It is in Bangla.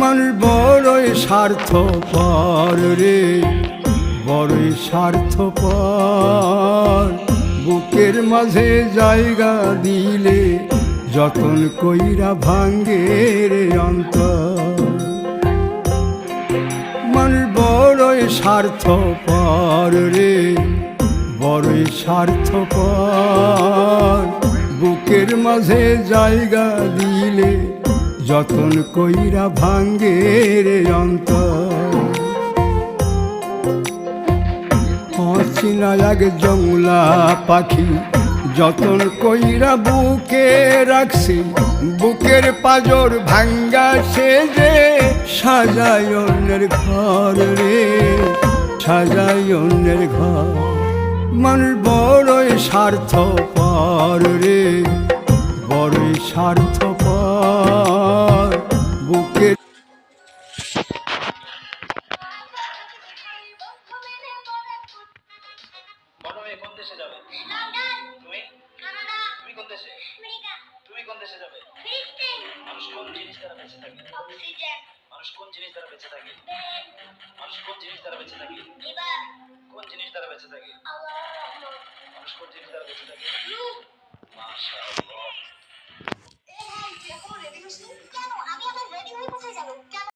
মানুষ বড়ই স্বার্থপর রে, বড়ই স্বার্থপর। বুকের মাঝে জায়গা দিলে যতন কইরা ভাঙ্গে রে অন্তর। মানুষ বড়ই স্বার্থপর রে, বড়ই স্বার্থপর। বুকের মাঝে জায়গা দিলে যতন কইরা ভাঙ্গে রে অন্তর। অচিনা এক জংলা পাখি যতন কইরা বুকে রাখছি, বুকের পাজর ভাঙ্গা সে যে সাজায় অন্যের ঘর রে, সাজায় অন্যের ঘর। মানুষ বড়ই স্বার্থপর রে, বড়ই স্বার্থপর। বুকের কোন দেশে যাবে? তুমি তুমি কোন দেশে? তুমি কোন দেশে যাবে? মানুষ কোন জিনিস দ্বারা বেঁচে থাকে? মানুষ কোন জিনিস দ্বারা বেঁচে থাকে? মানুষ কোন জিনিস দ্বারা বেঁচে থাকে? কোন জিনিস দ্বারা বেঁচে থাকে? মানুষ কোন জিনিস দ্বারা বেঁচে থাকে? মাশাআল্লাহ।